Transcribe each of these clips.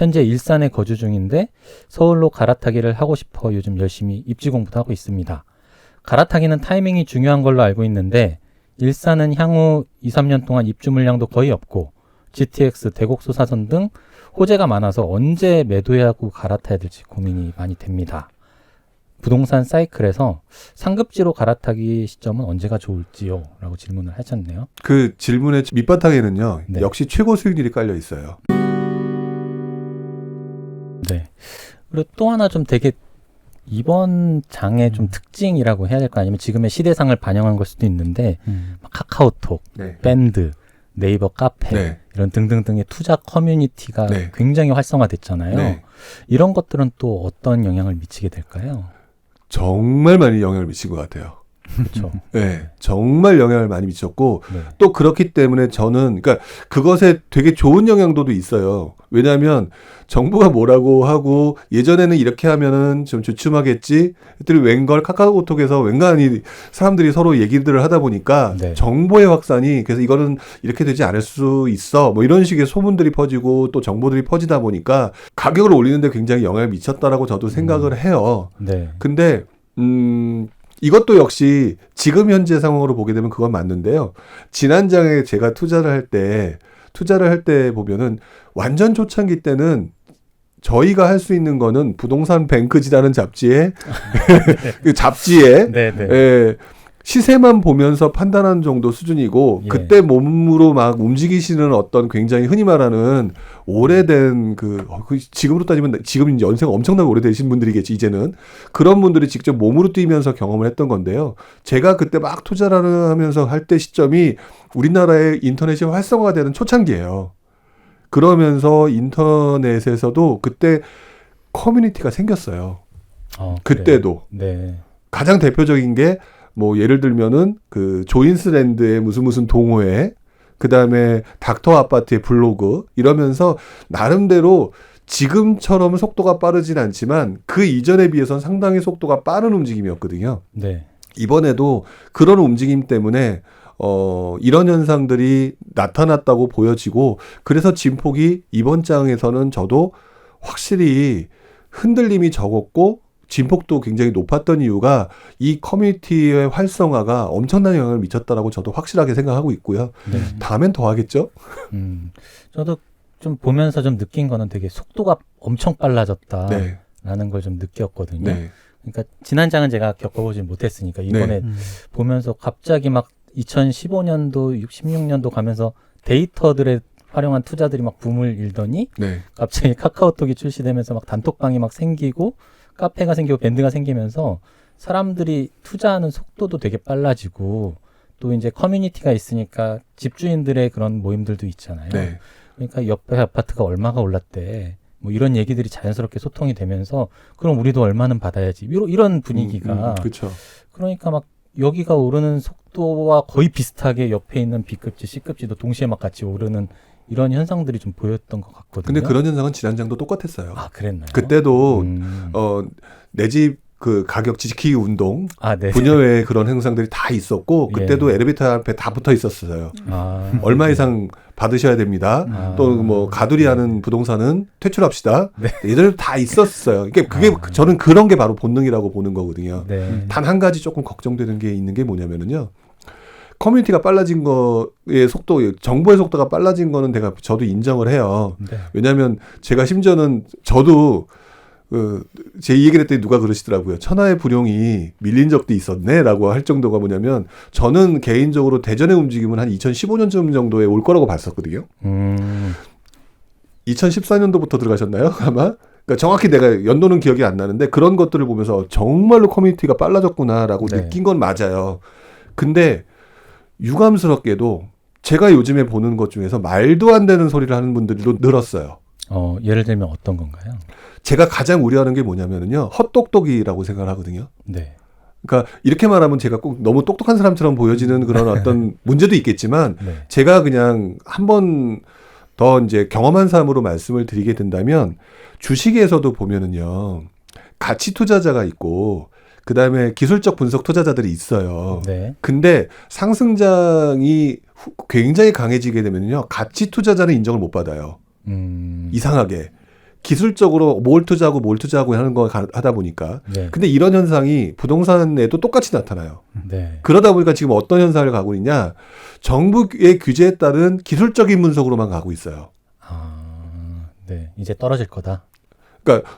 현재 일산에 거주 중인데 서울로 갈아타기를 하고 싶어 요즘 열심히 입지 공부도 하고 있습니다. 갈아타기는 타이밍이 중요한 걸로 알고 있는데 일산은 향후 2, 3년 동안 입주 물량도 거의 없고 GTX, 대곡소 사선 등 호재가 많아서 언제 매도해야 하고 갈아타야 될지 고민이 많이 됩니다. 부동산 사이클에서 상급지로 갈아타기 시점은 언제가 좋을지요? 라고 질문을 하셨네요. 그 질문의 밑바탕에는요. 네. 역시 최고 수익률이 깔려 있어요. 네. 그리고 또 하나 좀 되게 이번 장의 좀 특징이라고 해야 될까 아니면 지금의 시대상을 반영한 걸 수도 있는데 막 카카오톡, 네. 밴드, 네이버 카페 네. 이런 등등등의 투자 커뮤니티가 네. 굉장히 활성화됐잖아요. 네. 이런 것들은 또 어떤 영향을 미치게 될까요? 정말 많이 영향을 미친 것 같아요. 그렇죠. 네, 정말 영향을 많이 미쳤고 네. 또 그렇기 때문에 저는 그러니까 그것에 되게 좋은 영향도도 있어요. 왜냐하면 정부가 뭐라고 하고 예전에는 이렇게 하면은 좀 주춤하겠지. 했더니 웬걸 카카오톡에서 웬간히 사람들이 서로 얘기들을 하다 보니까 네. 정보의 확산이 그래서 이거는 이렇게 되지 않을 수 있어. 뭐 이런 식의 소문들이 퍼지고 또 정보들이 퍼지다 보니까 가격을 올리는데 굉장히 영향을 미쳤다라고 저도 생각을 해요. 네. 근데 이것도 역시 지금 현재 상황으로 보게 되면 그건 맞는데요. 지난 장에 제가 투자를 할 때 보면은 완전 초창기 때는 저희가 할 수 있는 거는 부동산 뱅크지라는 잡지에 그 잡지에 네, 네. 예, 시세만 보면서 판단하는 정도 수준이고 예. 그때 몸으로 막 움직이시는 어떤 굉장히 흔히 말하는 오래된 지금으로 따지면 지금 이제 연세가 엄청나게 오래되신 분들이겠지 이제는 그런 분들이 직접 몸으로 뛰면서 경험을 했던 건데요. 제가 그때 막 투자를 하면서 할 때 시점이 우리나라의 인터넷이 활성화되는 초창기예요. 그러면서 인터넷에서도 그때 커뮤니티가 생겼어요. 그때도. 네. 가장 대표적인 게 뭐 예를 들면은 그 조인스랜드의 무슨 동호회, 그다음에 닥터 아파트의 블로그 이러면서 나름대로 지금처럼 속도가 빠르진 않지만 그 이전에 비해서는 상당히 속도가 빠른 움직임이었거든요. 네. 이번에도 그런 움직임 때문에 이런 현상들이 나타났다고 보여지고 그래서 진폭이 이번 장에서는 저도 확실히 흔들림이 적었고 진폭도 굉장히 높았던 이유가 이 커뮤니티의 활성화가 엄청난 영향을 미쳤다라고 저도 확실하게 생각하고 있고요. 네. 다음엔 더 하겠죠? 저도 좀 보면서 좀 느낀 거는 되게 속도가 엄청 빨라졌다라는 네. 걸 좀 느꼈거든요. 네. 그러니까 지난 장은 제가 겪어보지 못했으니까 이번에 보면서 갑자기 막 2015년도, 16년도 가면서 데이터들에 활용한 투자들이 막 붐을 일더니 네. 갑자기 카카오톡이 출시되면서 막 단톡방이 막 생기고 카페가 생기고 밴드가 생기면서 사람들이 투자하는 속도도 되게 빨라지고 또 이제 커뮤니티가 있으니까 집주인들의 그런 모임들도 있잖아요. 네. 그러니까 옆에 아파트가 얼마가 올랐대. 뭐 이런 얘기들이 자연스럽게 소통이 되면서 그럼 우리도 얼마는 받아야지. 이런 분위기가. 그렇죠. 그러니까 막 여기가 오르는 속도와 거의 비슷하게 옆에 있는 B급지, C급지도 동시에 막 같이 오르는 이런 현상들이 좀 보였던 것 같거든요. 근데 그런 현상은 지난장도 똑같았어요. 아, 그랬나요? 그때도 내 집 그 가격 지키기 운동 네. 분여의 그런 행상들이 다 있었고 그때도 엘리베이터 앞에 다 붙어 있었어요. 얼마 이상 받으셔야 됩니다. 또 뭐 가두리하는 부동산은 퇴출합시다. 네. 예전에도 다 있었어요. 그게 저는 그런 게 바로 본능이라고 보는 거거든요. 네. 단 한 가지 조금 걱정되는 게 있는 게 뭐냐면은요. 커뮤니티가 빨라진 거의 속도, 정보의 속도가 빨라진 거는 저도 인정을 해요. 네. 왜냐하면 제가 심지어는 저도 제 얘기를 했더니 누가 그러시더라고요. 천하의 불용이 밀린 적도 있었네라고 할 정도가 뭐냐면 저는 개인적으로 대전의 움직임은 한 2015년쯤 정도에 올 거라고 봤었거든요. 2014년도부터 들어가셨나요? 아마? 그러니까 정확히 내가 연도는 기억이 안 나는데 그런 것들을 보면서 정말로 커뮤니티가 빨라졌구나라고 느낀 건 맞아요. 근데 유감스럽게도 제가 요즘에 보는 것 중에서 말도 안 되는 소리를 하는 분들도 늘었어요. 예를 들면 어떤 건가요? 제가 가장 우려하는 게 뭐냐면은요. 헛똑똑이라고 생각을 하거든요. 네. 그러니까 이렇게 말하면 제가 꼭 너무 똑똑한 사람처럼 보여지는 그런 어떤 문제도 있겠지만 네. 제가 그냥 한 번 더 이제 경험한 사람으로 말씀을 드리게 된다면 주식에서도 보면은요. 가치 투자자가 있고 그다음에 기술적 분석 투자자들이 있어요. 네. 근데 상승장이 굉장히 강해지게 되면요. 가치 투자자는 인정을 못 받아요. 이상하게. 기술적으로 뭘 투자하고 하는 거 하다 보니까. 네. 근데 이런 현상이 부동산에도 똑같이 나타나요. 네. 그러다 보니까 지금 어떤 현상을 가고 있냐. 정부의 규제에 따른 기술적인 분석으로만 가고 있어요. 네. 이제 떨어질 거다. 그러니까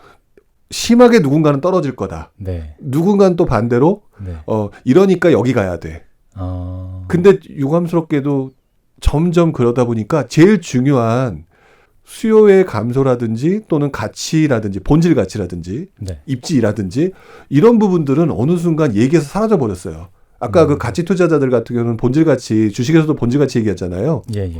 심하게 누군가는 떨어질 거다. 네. 누군가는 또 반대로 네. 이러니까 여기 가야 돼. 근데 유감스럽게도 점점 그러다 보니까 제일 중요한 수요의 감소라든지 또는 가치라든지 본질 가치라든지 네. 입지라든지 이런 부분들은 어느 순간 얘기에서 사라져 버렸어요. 아까 그 가치 투자자들 같은 경우는 본질 가치, 주식에서도 본질 가치 얘기했잖아요. 예, 예.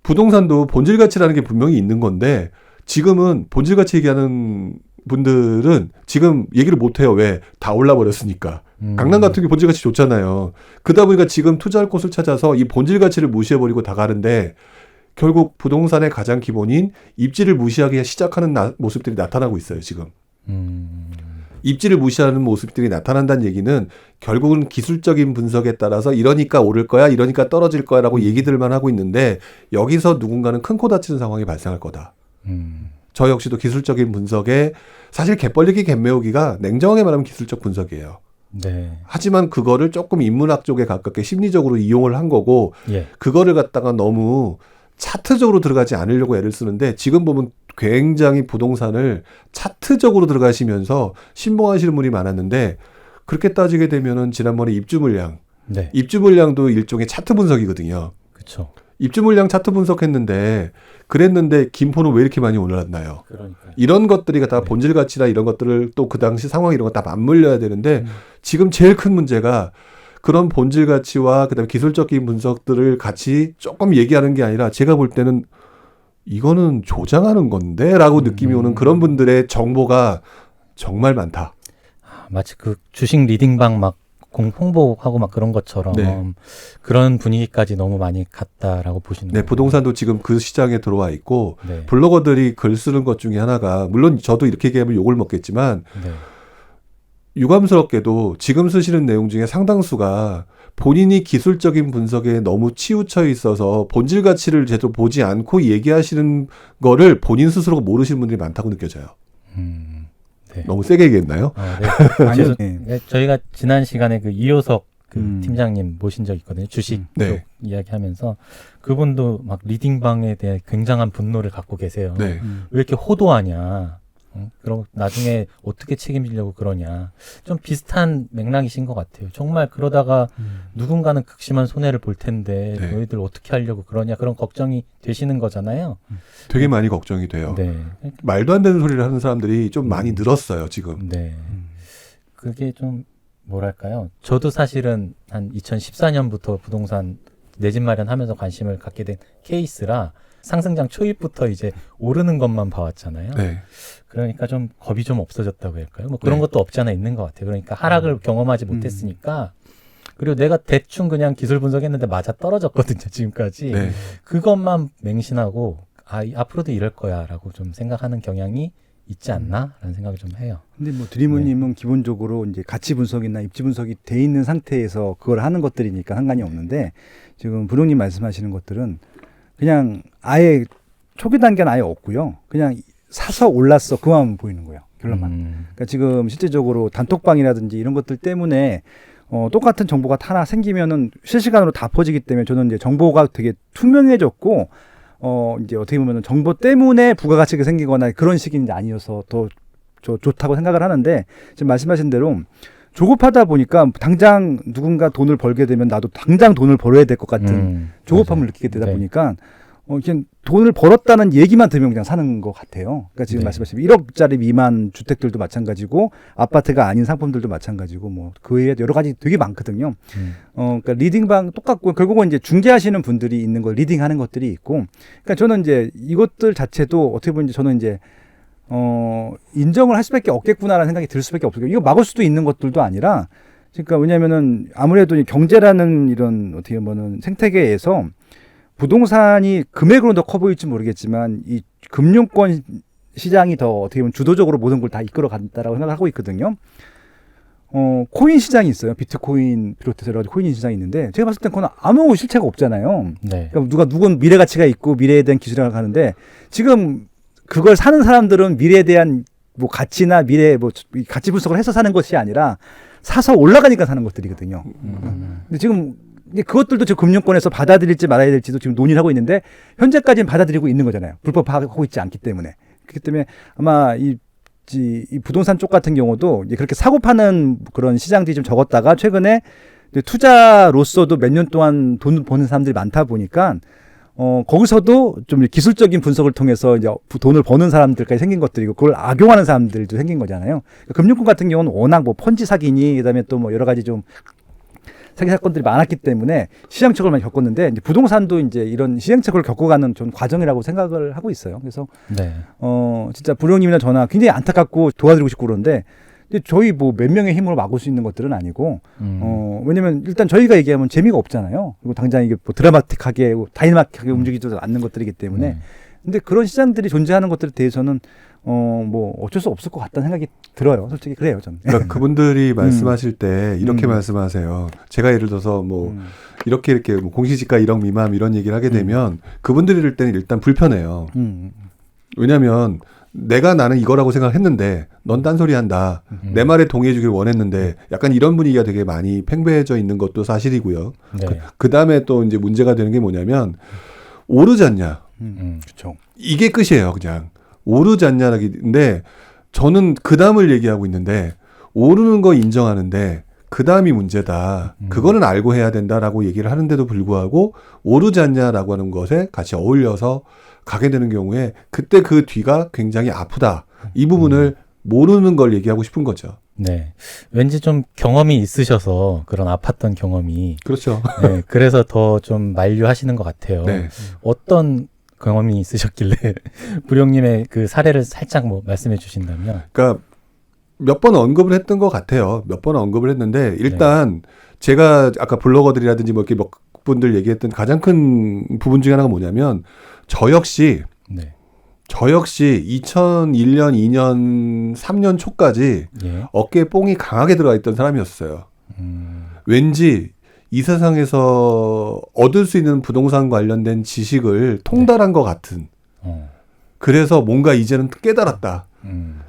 부동산도 본질 가치라는 게 분명히 있는 건데 지금은 본질 가치 얘기하는 분들은 지금 얘기를 못 해요. 왜? 다 올라 버렸으니까. 강남 같은 게 본질 가치 좋잖아요. 그러다 보니까 지금 투자할 곳을 찾아서 이 본질 가치를 무시해 버리고 다 가는데 결국 부동산의 가장 기본인 입지를 무시하기 시작하는 모습들이 나타나고 있어요, 지금. 입지를 무시하는 모습들이 나타난다는 얘기는 결국은 기술적인 분석에 따라서 이러니까 오를 거야, 이러니까 떨어질 거야라고 얘기들만 하고 있는데 여기서 누군가는 큰 코 다치는 상황이 발생할 거다. 저 역시도 기술적인 분석에 사실 갯벌리기 갯메우기가 냉정하게 말하면 기술적 분석이에요. 네. 하지만 그거를 조금 인문학 쪽에 가깝게 심리적으로 이용을 한 거고 예. 그거를 갖다가 너무 차트적으로 들어가지 않으려고 애를 쓰는데 지금 보면 굉장히 부동산을 차트적으로 들어가시면서 신봉하시는 분이 많았는데 그렇게 따지게 되면은 지난번에 입주 물량, 네. 입주 물량도 일종의 차트 분석이거든요. 그렇죠. 입주 물량 차트 분석했는데 그랬는데 김포는 왜 이렇게 많이 올랐나요? 그러니까. 이런 것들이 다 본질 가치나 이런 것들을 또 그 당시 상황 이런 거 다 맞물려야 되는데 지금 제일 큰 문제가 그런 본질 가치와 그다음에 기술적인 분석들을 같이 조금 얘기하는 게 아니라 제가 볼 때는 이거는 조장하는 건데라고 느낌이 오는 그런 분들의 정보가 정말 많다. 마치 그 주식 리딩방 막 홍보하고 막 그런 것처럼 네. 그런 분위기까지 너무 많이 갔다라고 보시는 네, 거예요. 부동산도 지금 그 시장에 들어와 있고 네. 블로거들이 글 쓰는 것 중에 하나가 물론 저도 이렇게 얘기하면 욕을 먹겠지만 네. 유감스럽게도 지금 쓰시는 내용 중에 상당수가 본인이 기술적인 분석에 너무 치우쳐 있어서 본질 가치를 제대로 보지 않고 얘기하시는 거를 본인 스스로 모르시는 분들이 많다고 느껴져요. 네. 너무 세게 얘기했나요? 네. 아니요. 네, 저희가 지난 시간에 그 이효석 그 음. 팀장님 모신 적 있거든요. 주식 네. 쪽 이야기하면서 그분도 막 리딩방에 대해 굉장한 분노를 갖고 계세요. 네. 왜 이렇게 호도하냐? 응? 그럼 나중에 어떻게 책임지려고 그러냐? 좀 비슷한 맥락이신 것 같아요. 정말 그러다가 누군가는 극심한 손해를 볼 텐데 네. 너희들 어떻게 하려고 그러냐? 그런 걱정이 되시는 거잖아요. 되게 많이 걱정이 돼요. 네, 말도 안 되는 소리를 하는 사람들이 좀 많이 늘었어요, 지금. 네. 그게 좀 뭐랄까요? 저도 사실은 한 2014년부터 부동산 내 집 마련하면서 관심을 갖게 된 케이스라 상승장 초입부터 이제 오르는 것만 봐왔잖아요. 네. 그러니까 좀 겁이 좀 없어졌다고 할까요? 뭐 그런 네. 것도 없지 않아 있는 것 같아요. 그러니까 하락을 경험하지 못했으니까 그리고 내가 대충 그냥 기술 분석했는데 맞아 떨어졌거든요. 지금까지. 네. 그것만 맹신하고 앞으로도 이럴 거야라고 좀 생각하는 경향이 있지 않나라는 생각을 좀 해요. 근데 뭐 드리머님은 기본적으로 이제 가치 분석이나 입지 분석이 돼 있는 상태에서 그걸 하는 것들이니까 상관이 없는데 지금 부룡님 말씀하시는 것들은 그냥 아예 초기 단계는 아예 없고요. 그냥 사서 올랐어 그만 보이는 거예요. 결론만. 그러니까 지금 실질적으로 단톡방이라든지 이런 것들 때문에 똑같은 정보가 하나 생기면은 실시간으로 다 퍼지기 때문에 저는 이제 정보가 되게 투명해졌고 이제 어떻게 보면은 정보 때문에 부가가치가 생기거나 그런 식이 이제 아니어서 더 좋다고 생각을 하는데 지금 말씀하신 대로 조급하다 보니까 당장 누군가 돈을 벌게 되면 나도 당장 돈을 벌어야 될 것 같은 조급함을 맞아요. 느끼게 되다 네. 보니까 그냥 돈을 벌었다는 얘기만 들으면 그냥 사는 것 같아요. 그러니까 지금 네. 말씀하신 1억짜리 미만 주택들도 마찬가지고 아파트가 아닌 상품들도 마찬가지고 뭐 그 외에 여러 가지 되게 많거든요. 그러니까 리딩방 똑같고 결국은 이제 중개하시는 분들이 있는 걸 리딩하는 것들이 있고, 그러니까 저는 이제 이것들 자체도 어떻게 보면 이제 저는 이제 인정을 할 수밖에 없겠구나라는 생각이 들 수밖에 없어요. 이거 막을 수도 있는 것들도 아니라, 그러니까 왜냐면은 아무래도 이 경제라는 이런 어떻게 보면은 생태계에서 부동산이 금액으로 더 커 보일지 모르겠지만 이 금융권 시장이 더 어떻게 보면 주도적으로 모든 걸 다 이끌어 간다라고 생각하고 있거든요. 코인 시장이 있어요. 비트코인 비롯해서 여러 가지 코인 시장이 있는데 제가 봤을 땐 그건 아무 실체가 없잖아요. 네. 그러니까 누군 미래 가치가 있고 미래에 대한 기술을 하는데 지금 그걸 사는 사람들은 미래에 대한 뭐 가치나 미래 뭐 가치 분석을 해서 사는 것이 아니라 사서 올라가니까 사는 것들이거든요. 근데 지금 이제 그것들도 지금 금융권에서 받아들일지 말아야 될지도 지금 논의를 하고 있는데 현재까지는 받아들이고 있는 거잖아요. 불법화하고 있지 않기 때문에. 그렇기 때문에 아마 이 부동산 쪽 같은 경우도 이제 그렇게 사고 파는 그런 시장들이 좀 적었다가 최근에 투자로서도 몇 년 동안 돈 버는 사람들이 많다 보니까 거기서도 좀 기술적인 분석을 통해서 이제 돈을 버는 사람들까지 생긴 것들이고 그걸 악용하는 사람들도 생긴 거잖아요. 금융권 같은 경우는 워낙 뭐 펀지 사기니 그다음에 또 뭐 여러 가지 좀 사기 사건들이 많았기 때문에 시행착오를 많이 겪었는데 이제 부동산도 이제 이런 시행착오를 겪어가는 좀 과정이라고 생각을 하고 있어요. 그래서 네. 진짜 부령님이나 저나 굉장히 안타깝고 도와드리고 싶고 그러는데 근데 저희 뭐 몇 명의 힘으로 막을 수 있는 것들은 아니고 왜냐면 일단 저희가 얘기하면 재미가 없잖아요. 그리고 당장 이게 뭐 드라마틱하게 다이나믹하게 움직이지도 않는 것들이기 때문에 근데 그런 시장들이 존재하는 것들에 대해서는 뭐 어쩔 수 없을 것 같다는 생각이 들어요. 솔직히 그래요, 저는. 그러니까 그분들이 말씀하실 때 이렇게 말씀하세요. 제가 예를 들어서 뭐 이렇게 뭐 공시지가 1억 미만 이런 얘기를 하게 되면 그분들이 이럴 때는 일단 불편해요. 왜냐하면 내가 나는 이거라고 생각했는데 넌 딴소리 한다. 내 말에 동의해 주길 원했는데 약간 이런 분위기가 되게 많이 팽배해져 있는 것도 사실이고요. 네. 그 다음에 또 이제 문제가 되는 게 뭐냐면 오르지 않냐. 그렇죠. 이게 끝이에요, 그냥. 오르지 않냐라기인데 저는 그 다음을 얘기하고 있는데 오르는 거 인정하는데 그 다음이 문제다. 그거는 알고 해야 된다라고 얘기를 하는데도 불구하고 오르지 않냐라고 하는 것에 같이 어울려서 가게 되는 경우에 그때 그 뒤가 굉장히 아프다. 이 부분을 모르는 걸 얘기하고 싶은 거죠. 네. 왠지 좀 경험이 있으셔서 그런 아팠던 경험이. 그렇죠. 네. 그래서 더 좀 만류하시는 것 같아요. 네. 어떤 경험이 있으셨길래 부령님의 그 사례를 살짝 뭐 말씀해 주신다면. 그러니까 몇 번 언급을 했던 것 같아요. 몇 번 언급을 했는데 일단 제가 아까 블로거들이라든지 뭐 이렇게 몇 분들 얘기했던 가장 큰 부분 중에 하나가 뭐냐면 저 역시 2001년, 2년, 3년 초까지 어깨에 뽕이 강하게 들어가 있던 사람이었어요. 왠지 이 세상에서 얻을 수 있는 부동산 관련된 지식을 통달한 것 같은. 그래서 뭔가 이제는 깨달았다.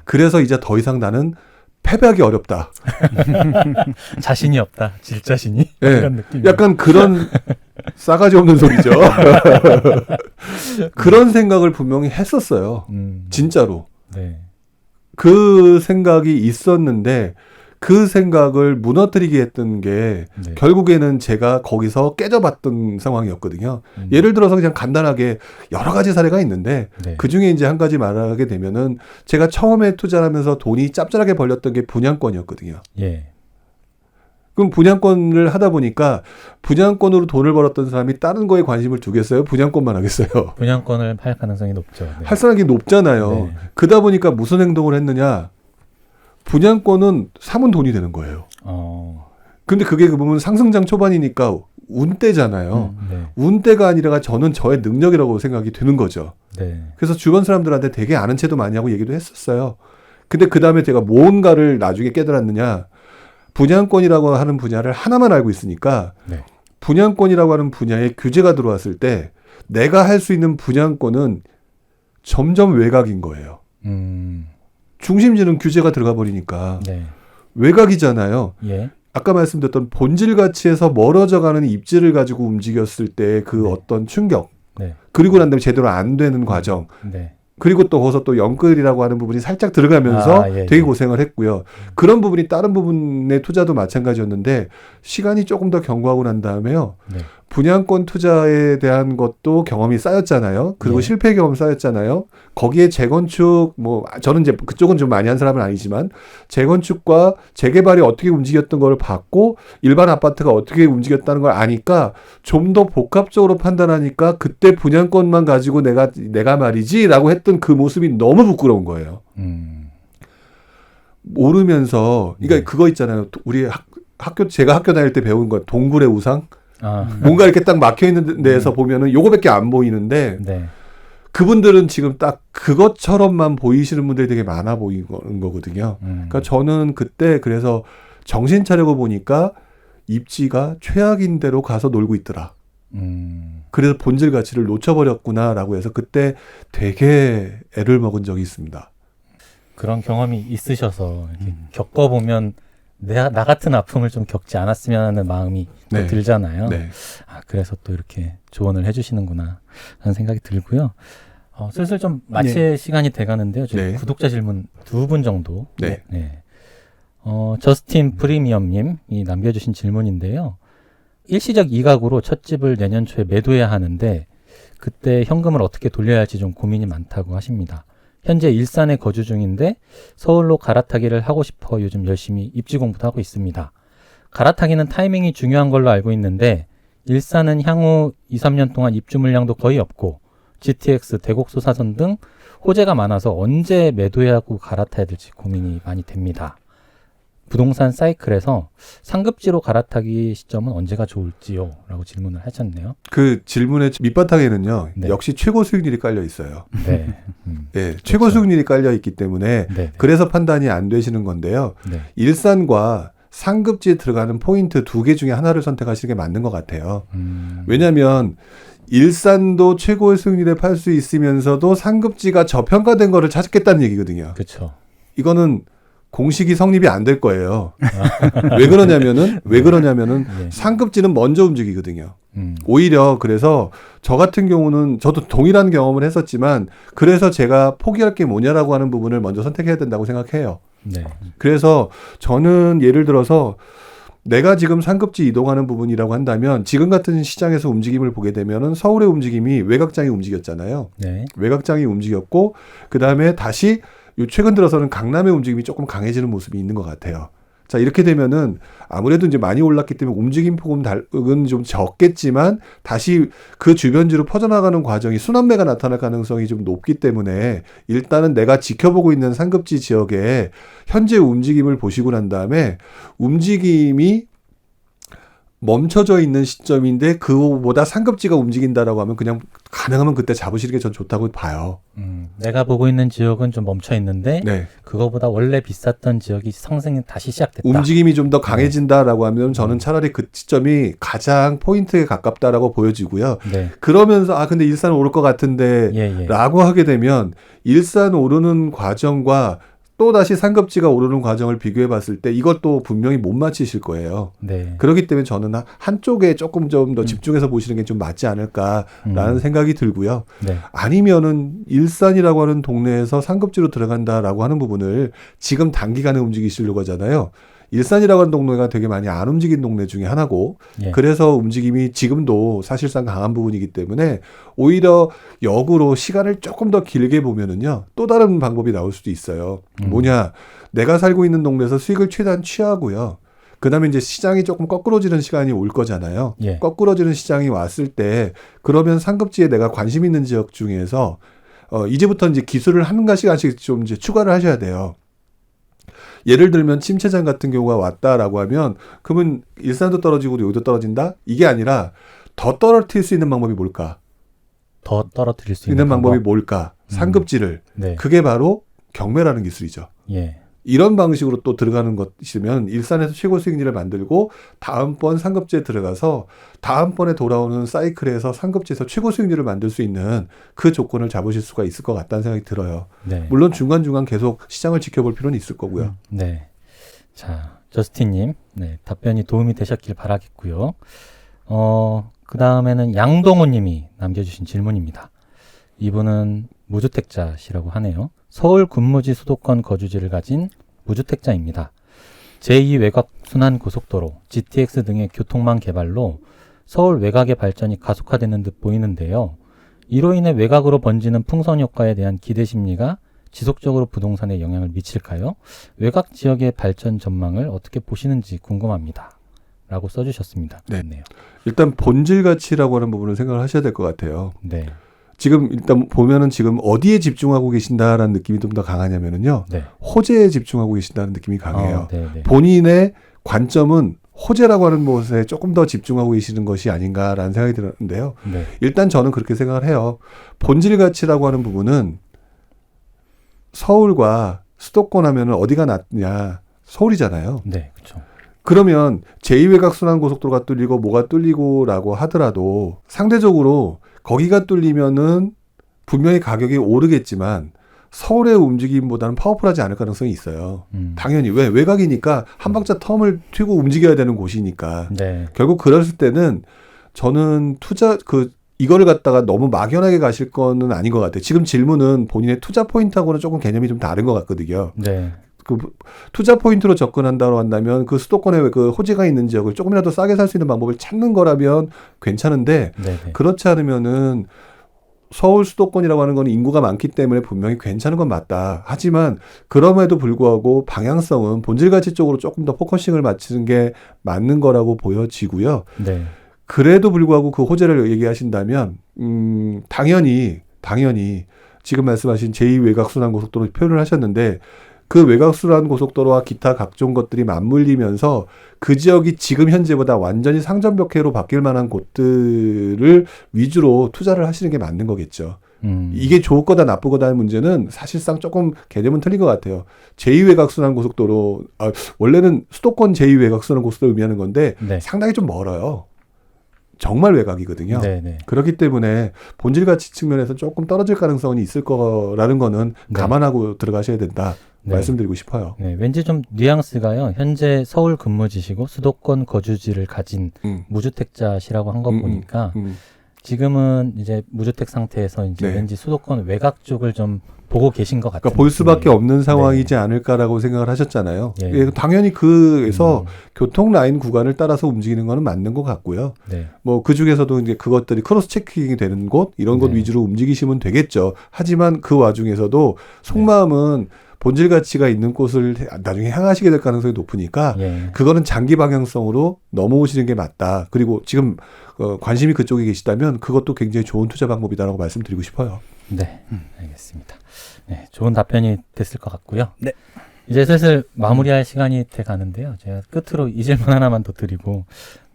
그래서 이제 더 이상 나는 패배하기 어렵다. 자신이 없다. 질 자신이. 네. 이런 느낌. 약간 그런 싸가지 없는 소리죠. 그런 생각을 분명히 했었어요. 진짜로. 네. 그 생각이 있었는데 그 생각을 무너뜨리게 했던 게 결국에는 제가 거기서 깨져봤던 상황이었거든요. 예를 들어서 그냥 간단하게 여러 가지 사례가 있는데 그 중에 이제 한 가지 말하게 되면은 제가 처음에 투자를 하면서 돈이 짭짤하게 벌렸던 게 분양권이었거든요. 예. 그럼 분양권을 하다 보니까 분양권으로 돈을 벌었던 사람이 다른 거에 관심을 두겠어요? 분양권만 하겠어요? 분양권을 팔 가능성이 높죠. 네. 할 사람이 높잖아요. 그러다 보니까 무슨 행동을 했느냐? 분양권은 사면 돈이 되는 거예요. 근데 그게 그 보면 상승장 초반이니까 운대잖아요. 운대가 아니라 저는 저의 능력이라고 생각이 드는 거죠. 그래서 주변 사람들한테 되게 아는 체도 많이 하고 얘기도 했었어요. 근데 그 다음에 제가 뭔가를 나중에 깨달았느냐. 분양권이라고 하는 분야를 하나만 알고 있으니까 분양권이라고 하는 분야에 규제가 들어왔을 때 내가 할 수 있는 분양권은 점점 외곽인 거예요. 중심지는 규제가 들어가 버리니까 외곽이잖아요. 아까 말씀드렸던 본질 가치에서 멀어져가는 입지를 가지고 움직였을 때 그 어떤 충격 그리고 난 다음에 제대로 안 되는 과정 그리고 또 거기서 또 영끌이라고 하는 부분이 살짝 들어가면서 되게 고생을 했고요. 그런 부분이 다른 부분의 투자도 마찬가지였는데 시간이 조금 더 경과하고 난 다음에요. 분양권 투자에 대한 것도 경험이 쌓였잖아요. 그리고 실패 경험 쌓였잖아요. 거기에 재건축 뭐 저는 이제 그쪽은 좀 많이 한 사람은 아니지만 재건축과 재개발이 어떻게 움직였던 걸 봤고 일반 아파트가 어떻게 움직였다는 걸 아니까 좀 더 복합적으로 판단하니까 그때 분양권만 가지고 내가 말이지라고 했던 그 모습이 너무 부끄러운 거예요. 모르면서 그러니까 그거 있잖아요. 우리 제가 학교 다닐 때 배운 거 동굴의 우상. 뭔가 이렇게 딱 막혀 있는 데에서 보면은 요거밖에 안 보이는데 그분들은 지금 딱 그것처럼만 보이시는 분들이 되게 많아 보이는 거거든요. 그러니까 저는 그때 그래서 정신 차리고 보니까 입지가 최악인 데로 가서 놀고 있더라. 그래서 본질 가치를 놓쳐버렸구나라고 해서 그때 되게 애를 먹은 적이 있습니다. 그런 경험이 있으셔서 이렇게 겪어보면 나 같은 아픔을 좀 겪지 않았으면 하는 마음이 또 네. 들잖아요. 네. 그래서 또 이렇게 조언을 해주시는구나 하는 생각이 들고요. 슬슬 좀 마칠 시간이 돼가는데요. 지금 네. 구독자 질문 2분 정도. 네. 저스틴 프리미엄님이 남겨주신 질문인데요. 일시적 이각으로 첫 집을 내년 초에 매도해야 하는데 그때 현금을 어떻게 돌려야 할지 좀 고민이 많다고 하십니다. 현재 일산에 거주 중인데 서울로 갈아타기를 하고 싶어 요즘 열심히 입지 공부도 하고 있습니다. 갈아타기는 타이밍이 중요한 걸로 알고 있는데 일산은 향후 2, 3년 동안 입주 물량도 거의 없고 GTX, 대곡소사선 등 호재가 많아서 언제 매도해야 하고 갈아타야 될지 고민이 많이 됩니다. 부동산 사이클에서 상급지로 갈아타기 시점은 언제가 좋을지요? 라고 질문을 하셨네요. 그 질문의 밑바탕에는요. 네. 역시 최고 수익률이 깔려 있어요. 네. 네, 최고 수익률이 깔려 있기 때문에 네. 그래서 판단이 안 되시는 건데요. 네. 일산과 상급지에 들어가는 포인트 2개 중에 하나를 선택하시는 게 맞는 것 같아요. 왜냐하면 일산도 최고의 수익률에 팔 수 있으면서도 상급지가 저평가된 거를 찾겠다는 얘기거든요. 그렇죠. 이거는 공식이 성립이 안 될 거예요. 왜 그러냐면은 네. 상급지는 먼저 움직이거든요. 오히려 그래서 저 같은 경우는 저도 동일한 경험을 했었지만 그래서 제가 포기할 게 뭐냐라고 하는 부분을 먼저 선택해야 된다고 생각해요. 네. 그래서 저는 예를 들어서 내가 지금 상급지 이동하는 부분이라고 한다면 지금 같은 시장에서 움직임을 보게 되면은 서울의 움직임이 외곽장이 움직였잖아요. 네. 외곽장이 움직였고 그다음에 다시 최근 들어서는 강남의 움직임이 조금 강해지는 모습이 있는 것 같아요. 자, 이렇게 되면은 아무래도 이제 많이 올랐기 때문에 움직임 폭은 좀 적겠지만 다시 그 주변지로 퍼져나가는 과정이 순환매가 나타날 가능성이 좀 높기 때문에 일단은 내가 지켜보고 있는 상급지 지역의 현재 움직임을 보시고 난 다음에 움직임이 멈춰져 있는 시점인데 그보다 상급지가 움직인다라고 하면 그냥 가능하면 그때 잡으시는 게 전 좋다고 봐요. 내가 보고 있는 지역은 좀 멈춰 있는데 네. 그거보다 원래 비쌌던 지역이 상승이 다시 시작됐다. 움직임이 좀 더 강해진다라고 하면 저는 차라리 그 시점이 가장 포인트에 가깝다라고 보여지고요. 네. 그러면서 근데 일산 오를 것 같은데 예. 라고 하게 되면 일산 오르는 과정과 또다시 상급지가 오르는 과정을 비교해 봤을 때 이것도 분명히 못 맞히실 거예요. 네. 그렇기 때문에 저는 한쪽에 조금 좀 더 집중해서 보시는 게 좀 맞지 않을까라는 생각이 들고요. 네. 아니면은 일산이라고 하는 동네에서 상급지로 들어간다라고 하는 부분을 지금 단기간에 움직이시려고 하잖아요. 일산이라고 하는 동네가 되게 많이 안 움직인 동네 중에 하나고 예. 그래서 움직임이 지금도 사실상 강한 부분이기 때문에 오히려 역으로 시간을 조금 더 길게 보면은요 또 다른 방법이 나올 수도 있어요. 뭐냐, 내가 살고 있는 동네에서 수익을 최대한 취하고요. 그다음에 이제 시장이 조금 거꾸러지는 시간이 올 거잖아요. 예. 거꾸러지는 시장이 왔을 때 그러면 상급지에 내가 관심 있는 지역 중에서 이제부터 이제 기술을 한 가지씩 좀 이제 추가를 하셔야 돼요. 예를 들면 침체장 같은 경우가 왔다라고 하면 그러면 일산도 떨어지고 여기도 떨어진다? 이게 아니라 더 떨어뜨릴 수 있는 방법이 뭘까? 더 떨어뜨릴 수 있는 있는 방법이 뭘까? 상급지를. 네. 그게 바로 경매라는 기술이죠. 예. 이런 방식으로 또 들어가는 것이면 일산에서 최고 수익률을 만들고 다음번 상급지에 들어가서 다음번에 돌아오는 사이클에서 상급지에서 최고 수익률을 만들 수 있는 그 조건을 잡으실 수가 있을 것 같다는 생각이 들어요. 네. 물론 중간중간 계속 시장을 지켜볼 필요는 있을 거고요. 네. 자, 저스틴님, 네, 답변이 도움이 되셨길 바라겠고요. 그 다음에는 양동호님이 남겨주신 질문입니다. 이분은 무주택자시라고 하네요. 서울 군무지 수도권 거주지를 가진 무주택자입니다. 제2 외곽 순환고속도로, GTX 등의 교통망 개발로 서울 외곽의 발전이 가속화되는 듯 보이는데요. 이로 인해 외곽으로 번지는 풍선 효과에 대한 기대 심리가 지속적으로 부동산에 영향을 미칠까요? 외곽 지역의 발전 전망을 어떻게 보시는지 궁금합니다. 라고 써주셨습니다. 네. 네요. 일단 본질 가치라고 하는 부분을 생각을 하셔야 될 것 같아요. 네. 지금 일단 보면은 지금 어디에 집중하고 계신다라는 느낌이 좀 더 강하냐면은요. 네. 호재에 집중하고 계신다는 느낌이 강해요. 네. 본인의 관점은 호재라고 하는 것에 조금 더 집중하고 계시는 것이 아닌가라는 생각이 드는데요. 네. 일단 저는 그렇게 생각을 해요. 본질 가치라고 하는 부분은 서울과 수도권 하면은 어디가 낫냐? 서울이잖아요. 네. 그렇죠. 그러면 제2외곽순환고속도로가 뚫리고 뭐가 뚫리고라고 하더라도 상대적으로 거기가 뚫리면은 분명히 가격이 오르겠지만 서울의 움직임보다는 파워풀하지 않을 가능성이 있어요. 당연히 왜 외곽이니까 한 박자 텀을 튀고 움직여야 되는 곳이니까 네. 결국 그랬을 때는 저는 이거를 갖다가 너무 막연하게 가실 거는 아닌 것 같아요. 지금 질문은 본인의 투자 포인트하고는 조금 개념이 좀 다른 것 같거든요. 네. 그 투자 포인트로 접근한다고 한다면 그 수도권에 그 호재가 있는 지역을 조금이라도 싸게 살 수 있는 방법을 찾는 거라면 괜찮은데 네. 그렇지 않으면은 서울 수도권이라고 하는 건 인구가 많기 때문에 분명히 괜찮은 건 맞다. 하지만 그럼에도 불구하고 방향성은 본질 가치 쪽으로 조금 더 포커싱을 맞추는 게 맞는 거라고 보여지고요. 네. 그래도 불구하고 그 호재를 얘기하신다면 당연히 지금 말씀하신 제2외곽순환고속도로 표현을 하셨는데 그 외곽순환고속도로와 기타 각종 것들이 맞물리면서 그 지역이 지금 현재보다 완전히 상전벽해로 바뀔 만한 곳들을 위주로 투자를 하시는 게 맞는 거겠죠. 이게 좋을 거다 나쁘거다 하는 문제는 사실상 조금 개념은 틀린 것 같아요. 제2외곽순환고속도로 원래는 수도권 제2외곽순환고속도로 의미하는 건데 네. 상당히 좀 멀어요. 정말 외곽이거든요. 네. 그렇기 때문에 본질 가치 측면에서 조금 떨어질 가능성이 있을 거라는 거는 네. 감안하고 들어가셔야 된다. 네. 말씀드리고 싶어요. 네, 왠지 좀 뉘앙스가요. 현재 서울 근무지시고 수도권 거주지를 가진 무주택자시라고 한 거 보니까 지금은 이제 무주택 상태에서 이제 네. 왠지 수도권 외곽 쪽을 좀 보고 계신 것 같아요. 그러니까 볼 수밖에 없는 상황이지 않을까라고 생각을 하셨잖아요. 예. 예, 당연히 그에서 교통 라인 구간을 따라서 움직이는 거는 맞는 것 같고요. 네. 뭐 그 중에서도 이제 그것들이 크로스 체킹이 되는 곳 이런 곳 네. 위주로 움직이시면 되겠죠. 하지만 그 와중에서도 속마음은 본질 가치가 있는 곳을 나중에 향하시게 될 가능성이 높으니까 예. 그거는 장기 방향성으로 넘어오시는 게 맞다. 그리고 지금 관심이 그쪽에 계시다면 그것도 굉장히 좋은 투자 방법이다라고 말씀드리고 싶어요. 네, 알겠습니다. 네, 좋은 답변이 됐을 것 같고요. 네. 이제 슬슬 마무리할 시간이 돼 가는데요. 제가 끝으로 이 질문 하나만 더 드리고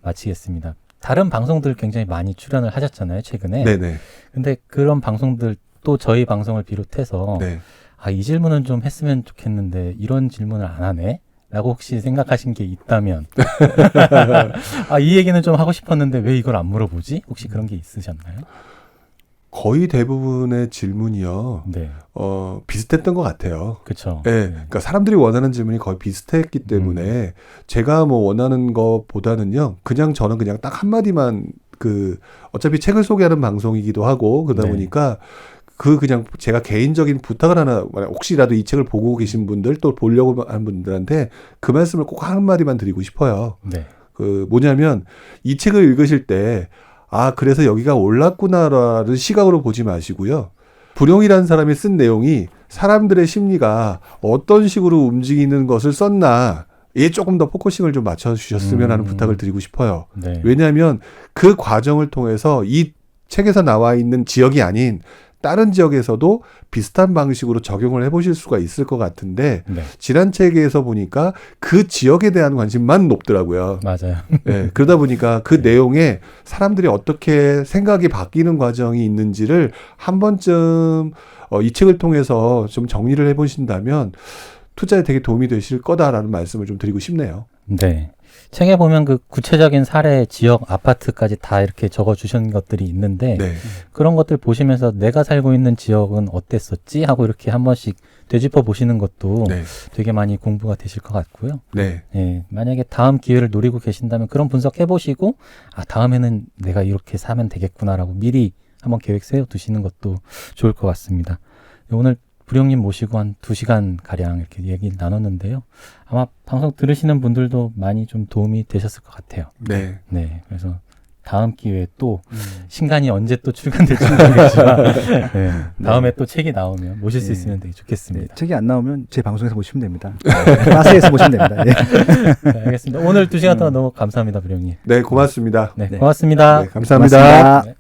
마치겠습니다. 다른 방송들 굉장히 많이 출연을 하셨잖아요, 최근에. 네네. 근데 그런 방송들 또 저희 방송을 비롯해서 네. 이 질문은 좀 했으면 좋겠는데 이런 질문을 안 하네? 라고 혹시 생각하신 게 있다면 이 얘기는 좀 하고 싶었는데 왜 이걸 안 물어보지? 혹시 그런 게 있으셨나요? 거의 대부분의 질문이요. 네, 비슷했던 것 같아요. 그렇죠. 네. 그러니까 사람들이 원하는 질문이 거의 비슷했기 때문에 제가 뭐 원하는 것보다는요. 저는 그냥 딱 한마디만 어차피 책을 소개하는 방송이기도 하고 그러다 네. 보니까 그냥 제가 개인적인 부탁을 하나 혹시라도 이 책을 보고 계신 분들 또 보려고 하는 분들한테 그 말씀을 꼭 한마디만 드리고 싶어요. 네, 뭐냐면 이 책을 읽으실 때 그래서 여기가 올랐구나라는 시각으로 보지 마시고요. 불용이라는 사람이 쓴 내용이 사람들의 심리가 어떤 식으로 움직이는 것을 썼나 에 조금 더 포커싱을 좀 맞춰주셨으면 하는 부탁을 드리고 싶어요. 네. 왜냐하면 그 과정을 통해서 이 책에서 나와 있는 지역이 아닌 다른 지역에서도 비슷한 방식으로 적용을 해보실 수가 있을 것 같은데 네, 지난 책에서 보니까 그 지역에 대한 관심만 높더라고요. 맞아요. 네, 그러다 보니까 그 내용에 사람들이 어떻게 생각이 바뀌는 과정이 있는지를 한 번쯤 이 책을 통해서 좀 정리를 해보신다면 투자에 되게 도움이 되실 거다라는 말씀을 좀 드리고 싶네요. 네. 책에 보면 그 구체적인 사례, 지역, 아파트까지 다 이렇게 적어주신 것들이 있는데 네. 그런 것들 보시면서 내가 살고 있는 지역은 어땠었지? 하고 이렇게 한 번씩 되짚어 보시는 것도 네. 되게 많이 공부가 되실 것 같고요. 네. 예, 만약에 다음 기회를 노리고 계신다면 그런 분석해 보시고 다음에는 내가 이렇게 사면 되겠구나라고 미리 한번 계획 세워두시는 것도 좋을 것 같습니다. 오늘 부령님 모시고 한 2시간 가량 이렇게 얘기를 나눴는데요. 아마 방송 들으시는 분들도 많이 좀 도움이 되셨을 것 같아요. 네. 네, 그래서 다음 기회에 또 신간이 언제 또 출간될지 모르겠지만 네, 다음에 또 책이 나오면 모실 수 있으면 되게 좋겠습니다. 책이 안 나오면 제 방송에서 보시면 됩니다. 마세에서 보시면 됩니다. 예. 네, 알겠습니다. 오늘 2시간 동안 너무 감사합니다, 부령님. 네, 고맙습니다. 네, 네. 고맙습니다. 네, 감사합니다. 고맙습니다. 네.